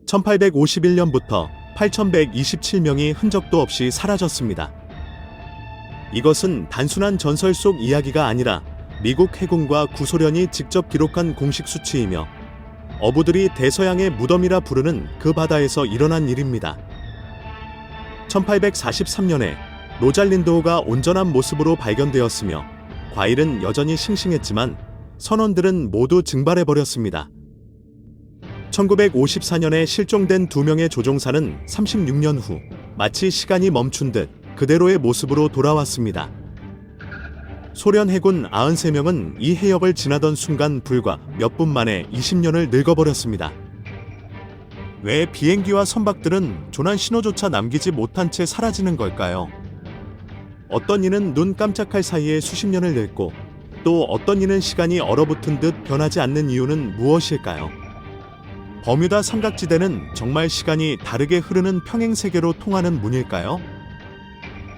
1851년부터 8127명이 흔적도 없이 사라졌습니다. 이것은 단순한 전설 속 이야기가 아니라 미국 해군과 구소련이 직접 기록한 공식 수치이며 어부들이 대서양의 무덤이라 부르는 그 바다에서 일어난 일입니다. 1843년에 로잘린도호가 온전한 모습으로 발견되었으며 과일은 여전히 싱싱했지만 선원들은 모두 증발해버렸습니다. 1954년에 실종된 2명의 조종사는 36년 후 마치 시간이 멈춘 듯 그대로의 모습으로 돌아왔습니다. 소련 해군 93명은 이 해역을 지나던 순간 불과 몇 분 만에 20년을 늙어버렸습니다. 왜 비행기와 선박들은 조난 신호조차 남기지 못한 채 사라지는 걸까요? 어떤 이는 눈 깜짝할 사이에 수십 년을 늙고 또 어떤 이는 시간이 얼어붙은 듯 변하지 않는 이유는 무엇일까요? 버뮤다 삼각지대는 정말 시간이 다르게 흐르는 평행세계로 통하는 문일까요?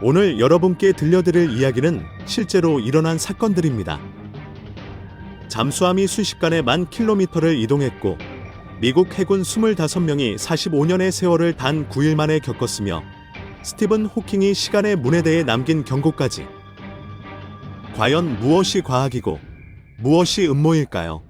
오늘 여러분께 들려드릴 이야기는 실제로 일어난 사건들입니다. 잠수함이 순식간에 10,000km를 이동했고 미국 해군 25명이 45년의 세월을 단 9일 만에 겪었으며 스티븐 호킹이 시간의 문에 대해 남긴 경고까지. 과연 무엇이 과학이고 무엇이 음모일까요?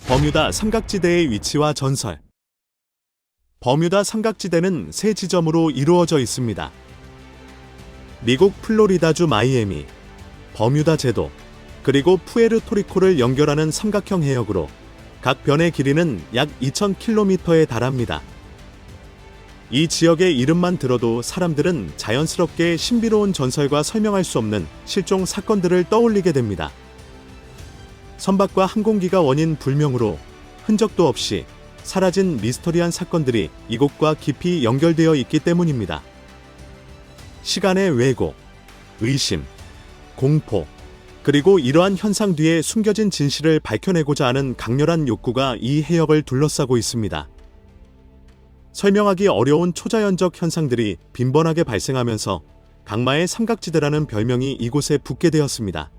버뮤다 삼각지대의 위치와 전설. 버뮤다 삼각지대는 세 지점으로 이루어져 있습니다. 미국 플로리다주 마이애미, 버뮤다 제도, 그리고 푸에르토리코를 연결하는 삼각형 해역으로 각 변의 길이는 약 2,000km에 달합니다. 이 지역의 이름만 들어도 사람들은 자연스럽게 신비로운 전설과 설명할 수 없는 실종 사건들을 떠올리게 됩니다. 선박과 항공기가 원인 불명으로 흔적도 없이 사라진 미스터리한 사건들이 이곳과 깊이 연결되어 있기 때문입니다. 시간의 왜곡, 의심, 공포, 그리고 이러한 현상 뒤에 숨겨진 진실을 밝혀내고자 하는 강렬한 욕구가 이 해역을 둘러싸고 있습니다. 설명하기 어려운 초자연적 현상들이 빈번하게 발생하면서 강마의 삼각지대라는 별명이 이곳에 붙게 되었습니다.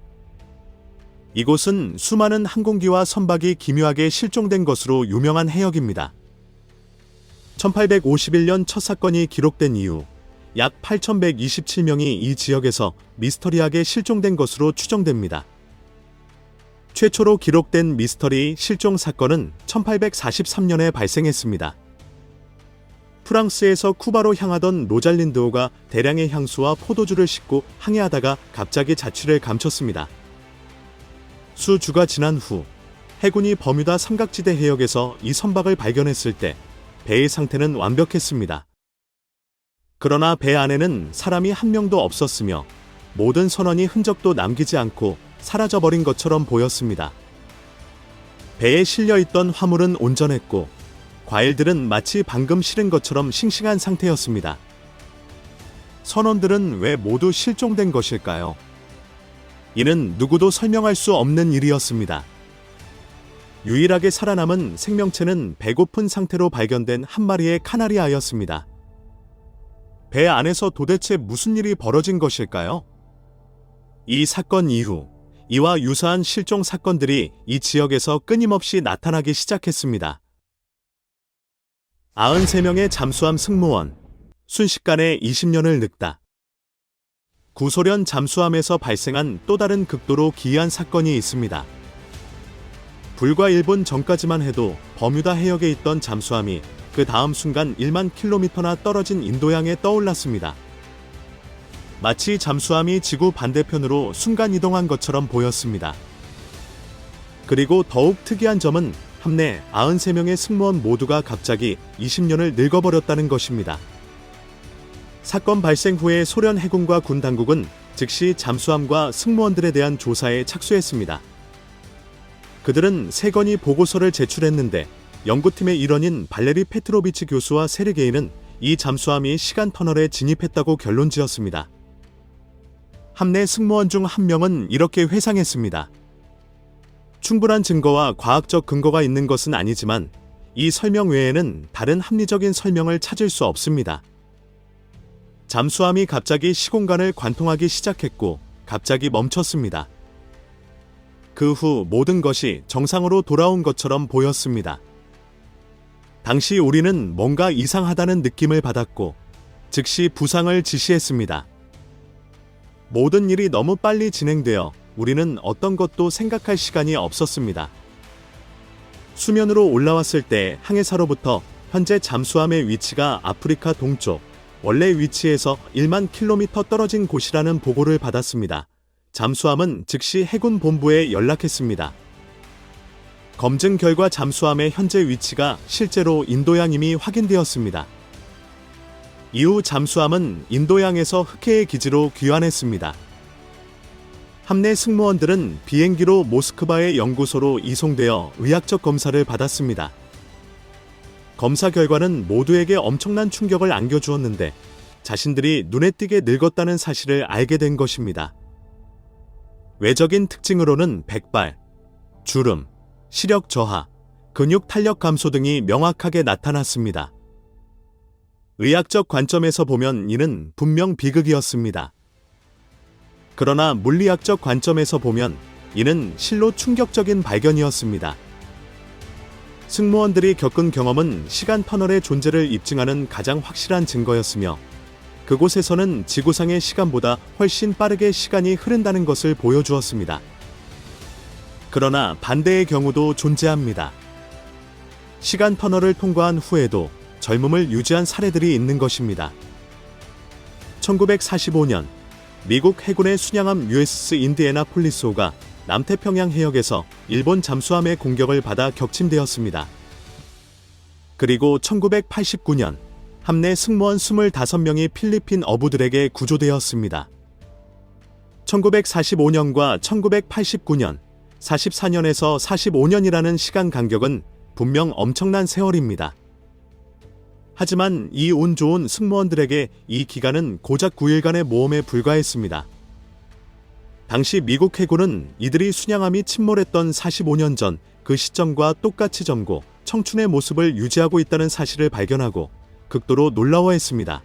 이곳은 수많은 항공기와 선박이 기묘하게 실종된 것으로 유명한 해역입니다. 1851년 첫 사건이 기록된 이후 약 8,127명이 이 지역에서 미스터리하게 실종된 것으로 추정됩니다. 최초로 기록된 미스터리 실종 사건은 1843년에 발생했습니다. 프랑스에서 쿠바로 향하던 로잘린드호가 대량의 향수와 포도주를 싣고 항해하다가 갑자기 자취를 감췄습니다. 수주가 지난 후 해군이 버뮤다 삼각지대 해역에서 이 선박을 발견했을 때 배의 상태는 완벽했습니다. 그러나 배 안에는 사람이 한 명도 없었으며 모든 선원이 흔적도 남기지 않고 사라져버린 것처럼 보였습니다. 배에 실려있던 화물은 온전했고 과일들은 마치 방금 실은 것처럼 싱싱한 상태였습니다. 선원들은 왜 모두 실종된 것일까요? 이는 누구도 설명할 수 없는 일이었습니다. 유일하게 살아남은 생명체는 배고픈 상태로 발견된 한 마리의 카나리아였습니다. 배 안에서 도대체 무슨 일이 벌어진 것일까요? 이 사건 이후 이와 유사한 실종 사건들이 이 지역에서 끊임없이 나타나기 시작했습니다. 93명의 잠수함 승무원, 순식간에 20년을 늙다. 구소련 잠수함에서 발생한 또 다른 극도로 기이한 사건이 있습니다. 불과 1분 전까지만 해도 버뮤다 해역에 있던 잠수함이 그 다음 순간 1만 킬로미터나 떨어진 인도양에 떠올랐습니다. 마치 잠수함이 지구 반대편으로 순간 이동한 것처럼 보였습니다. 그리고 더욱 특이한 점은 함내 93명의 승무원 모두가 갑자기 20년을 늙어버렸다는 것입니다. 사건 발생 후에 소련 해군과 군 당국은 즉시 잠수함과 승무원들에 대한 조사에 착수했습니다. 그들은 3건의 보고서를 제출했는데 연구팀의 일원인 발레리 페트로비치 교수와 세르게이는 이 잠수함이 시간 터널에 진입했다고 결론지었습니다. 함내 승무원 중 1명은 이렇게 회상했습니다. 충분한 증거와 과학적 근거가 있는 것은 아니지만 이 설명 외에는 다른 합리적인 설명을 찾을 수 없습니다. 잠수함이 갑자기 시공간을 관통하기 시작했고 갑자기 멈췄습니다. 그 후 모든 것이 정상으로 돌아온 것처럼 보였습니다. 당시 우리는 뭔가 이상하다는 느낌을 받았고 즉시 부상을 지시했습니다. 모든 일이 너무 빨리 진행되어 우리는 어떤 것도 생각할 시간이 없었습니다. 수면으로 올라왔을 때 항해사로부터 현재 잠수함의 위치가 아프리카 동쪽, 원래 위치에서 1만 킬로미터 떨어진 곳이라는 보고를 받았습니다. 잠수함은 즉시 해군 본부에 연락했습니다. 검증 결과 잠수함의 현재 위치가 실제로 인도양임이 확인되었습니다. 이후 잠수함은 인도양에서 흑해의 기지로 귀환했습니다. 함내 승무원들은 비행기로 모스크바의 연구소로 이송되어 의학적 검사를 받았습니다. 검사 결과는 모두에게 엄청난 충격을 안겨주었는데 자신들이 눈에 띄게 늙었다는 사실을 알게 된 것입니다. 외적인 특징으로는 백발, 주름, 시력 저하, 근육 탄력 감소 등이 명확하게 나타났습니다. 의학적 관점에서 보면 이는 분명 비극이었습니다. 그러나 물리학적 관점에서 보면 이는 실로 충격적인 발견이었습니다. 승무원들이 겪은 경험은 시간 터널의 존재를 입증하는 가장 확실한 증거였으며 그곳에서는 지구상의 시간보다 훨씬 빠르게 시간이 흐른다는 것을 보여주었습니다. 그러나 반대의 경우도 존재합니다. 시간 터널을 통과한 후에도 젊음을 유지한 사례들이 있는 것입니다. 1945년 미국 해군의 순양함 USS 인디애나폴리스호가 남태평양 해역에서 일본 잠수함의 공격을 받아 격침되었습니다. 그리고 1989년 함내 승무원 25명이 필리핀 어부들에게 구조되었습니다. 1945년과 1989년, 44년에서 45년이라는 시간 간격은 분명 엄청난 세월입니다. 하지만 이 운 좋은 승무원들에게 이 기간은 고작 9일간의 모험에 불과했습니다. 당시 미국 해군은 이들이 순양함이 침몰했던 45년 전 그 시점과 똑같이 젊고 청춘의 모습을 유지하고 있다는 사실을 발견하고 극도로 놀라워했습니다.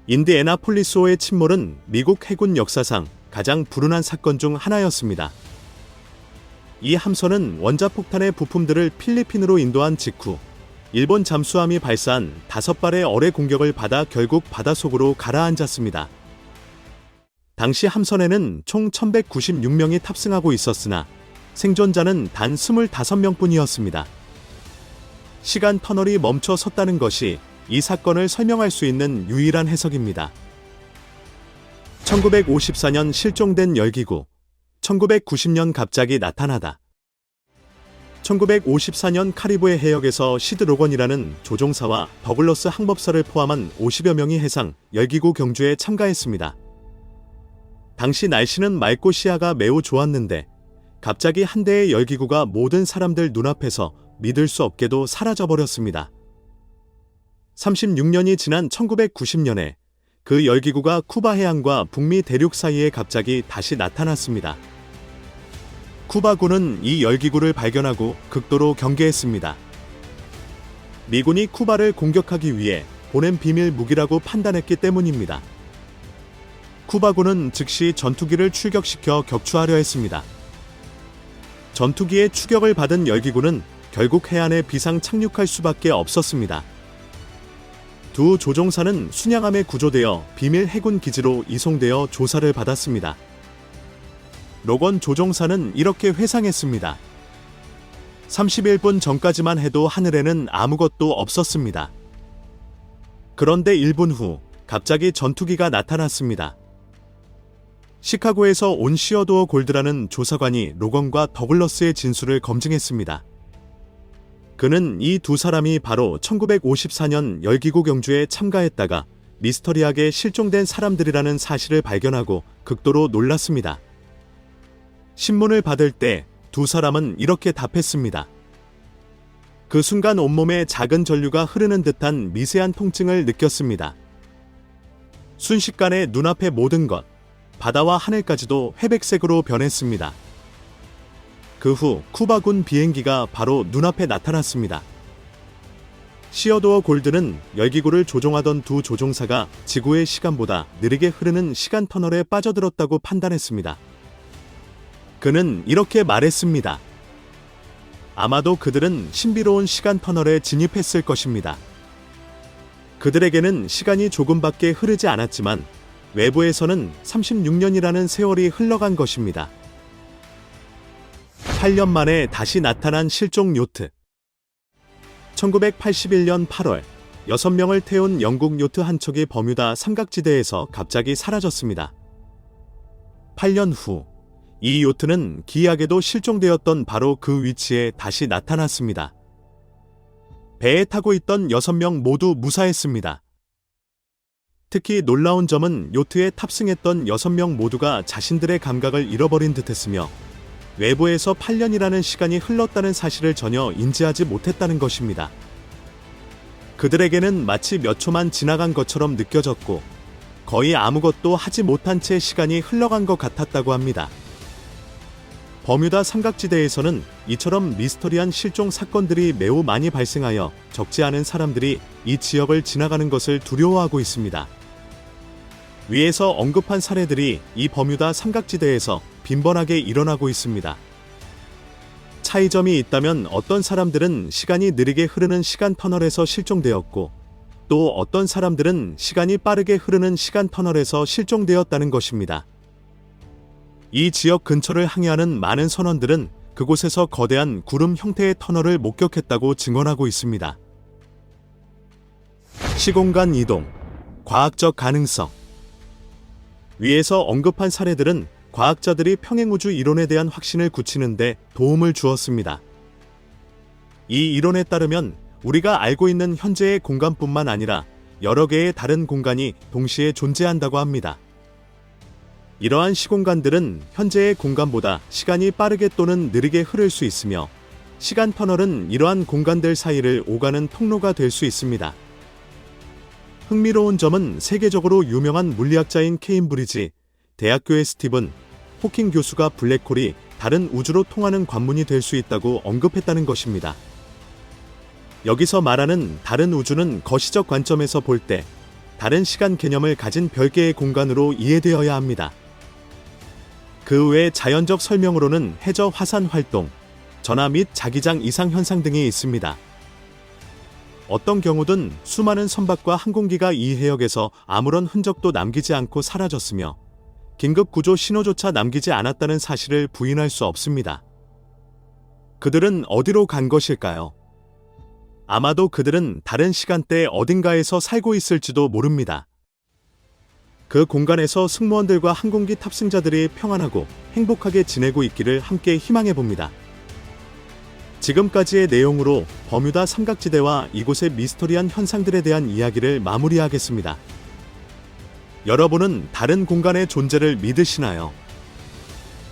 인디애나폴리스호의 침몰은 미국 해군 역사상 가장 불운한 사건 중 하나였습니다. 이 함선은 원자폭탄의 부품들을 필리핀으로 인도한 직후 일본 잠수함이 발사한 5발의 어뢰 공격을 받아 결국 바닷속으로 가라앉았습니다. 당시 함선에는 총 1196명이 탑승하고 있었으나 생존자는 단 25명뿐이었습니다. 시간 터널이 멈춰 섰다는 것이 이 사건을 설명할 수 있는 유일한 해석입니다. 1954년 실종된 열기구, 1990년 갑자기 나타나다. 1954년 카리브해 해역에서 시드 로건이라는 조종사와 더글러스 항법사를 포함한 50여 명이 해상 열기구 경주에 참가했습니다. 당시 날씨는 맑고 시야가 매우 좋았는데 갑자기 한 대의 열기구가 모든 사람들 눈앞에서 믿을 수 없게도 사라져버렸습니다. 36년이 지난 1990년에 그 열기구가 쿠바 해안과 북미 대륙 사이에 갑자기 다시 나타났습니다. 쿠바군은 이 열기구를 발견하고 극도로 경계했습니다. 미군이 쿠바를 공격하기 위해 보낸 비밀 무기라고 판단했기 때문입니다. 쿠바군은 즉시 전투기를 출격시켜 격추하려 했습니다. 전투기의 추격을 받은 열기구는 결국 해안에 비상 착륙할 수밖에 없었습니다. 두 조종사는 순양함에 구조되어 비밀 해군 기지로 이송되어 조사를 받았습니다. 로건 조종사는 이렇게 회상했습니다. 31분 전까지만 해도 하늘에는 아무것도 없었습니다. 그런데 1분 후 갑자기 전투기가 나타났습니다. 시카고에서 온 시어도어 골드라는 조사관이 로건과 더글러스의 진술을 검증했습니다. 그는 이 두 사람이 바로 1954년 열기구 경주에 참가했다가 미스터리하게 실종된 사람들이라는 사실을 발견하고 극도로 놀랐습니다. 신문을 받을 때 두 사람은 이렇게 답했습니다. 그 순간 온몸에 작은 전류가 흐르는 듯한 미세한 통증을 느꼈습니다. 순식간에 눈앞의 모든 것, 바다와 하늘까지도 회백색으로 변했습니다. 그 후 쿠바군 비행기가 바로 눈앞에 나타났습니다. 시어도어 골드는 열기구를 조종하던 두 조종사가 지구의 시간보다 느리게 흐르는 시간 터널에 빠져들었다고 판단했습니다. 그 그는 이렇게 말했습니다. 아마도 그들은 신비로운 시간 터널에 진입했을 것입니다. 그들에게는 시간이 조금밖에 흐르지 않았지만 외부에서는 36년이라는 세월이 흘러간 것입니다. 8년 만에 다시 나타난 실종 요트. 1981년 8월 6명을 태운 영국 요트 한 척이 버뮤다 삼각지대에서 갑자기 사라졌습니다. 8년 후 이 요트는 기이하게도 실종되었던 바로 그 위치에 다시 나타났습니다. 배에 타고 있던 6명 모두 무사했습니다. 특히 놀라운 점은 요트에 탑승했던 6명 모두가 자신들의 감각을 잃어버린 듯했으며 외부에서 8년이라는 시간이 흘렀다는 사실을 전혀 인지하지 못했다는 것입니다. 그들에게는 마치 몇 초만 지나간 것처럼 느껴졌고 거의 아무것도 하지 못한 채 시간이 흘러간 것 같았다고 합니다. 버뮤다 삼각지대에서는 이처럼 미스터리한 실종 사건들이 매우 많이 발생하여 적지 않은 사람들이 이 지역을 지나가는 것을 두려워하고 있습니다. 위에서 언급한 사례들이 이 버뮤다 삼각지대에서 빈번하게 일어나고 있습니다. 차이점이 있다면 어떤 사람들은 시간이 느리게 흐르는 시간 터널에서 실종되었고 또 어떤 사람들은 시간이 빠르게 흐르는 시간 터널에서 실종되었다는 것입니다. 이 지역 근처를 항해하는 많은 선원들은 그곳에서 거대한 구름 형태의 터널을 목격했다고 증언하고 있습니다. 시공간 이동, 과학적 가능성. 위에서 언급한 사례들은 과학자들이 평행우주 이론에 대한 확신을 굳히는 데 도움을 주었습니다. 이 이론에 따르면 우리가 알고 있는 현재의 공간뿐만 아니라 여러 개의 다른 공간이 동시에 존재한다고 합니다. 이러한 시공간들은 현재의 공간보다 시간이 빠르게 또는 느리게 흐를 수 있으며 시간 터널은 이러한 공간들 사이를 오가는 통로가 될 수 있습니다. 흥미로운 점은 세계적으로 유명한 물리학자인 케임브리지 대학교의 스티븐 호킹 교수가 블랙홀이 다른 우주로 통하는 관문이 될 수 있다고 언급했다는 것입니다. 여기서 말하는 다른 우주는 거시적 관점에서 볼 때 다른 시간 개념을 가진 별개의 공간으로 이해되어야 합니다. 그 외 자연적 설명으로는 해저 화산 활동, 전하 및 자기장 이상 현상 등이 있습니다. 어떤 경우든 수많은 선박과 항공기가 이 해역에서 아무런 흔적도 남기지 않고 사라졌으며 긴급 구조 신호조차 남기지 않았다는 사실을 부인할 수 없습니다. 그들은 어디로 간 것일까요? 아마도 그들은 다른 시간대 어딘가에서 살고 있을지도 모릅니다. 그 공간에서 승무원들과 항공기 탑승자들이 평안하고 행복하게 지내고 있기를 함께 희망해 봅니다. 지금까지의 내용으로 버뮤다 삼각지대와 이곳의 미스터리한 현상들에 대한 이야기를 마무리하겠습니다. 여러분은 다른 공간의 존재를 믿으시나요?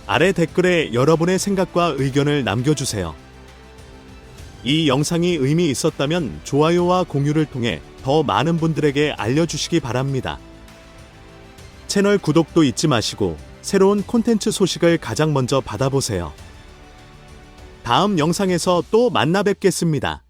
아래 댓글에 여러분의 생각과 의견을 남겨주세요. 이 영상이 의미 있었다면 좋아요와 공유를 통해 더 많은 분들에게 알려주시기 바랍니다. 채널 구독도 잊지 마시고 새로운 콘텐츠 소식을 가장 먼저 받아보세요. 다음 영상에서 또 만나 뵙겠습니다.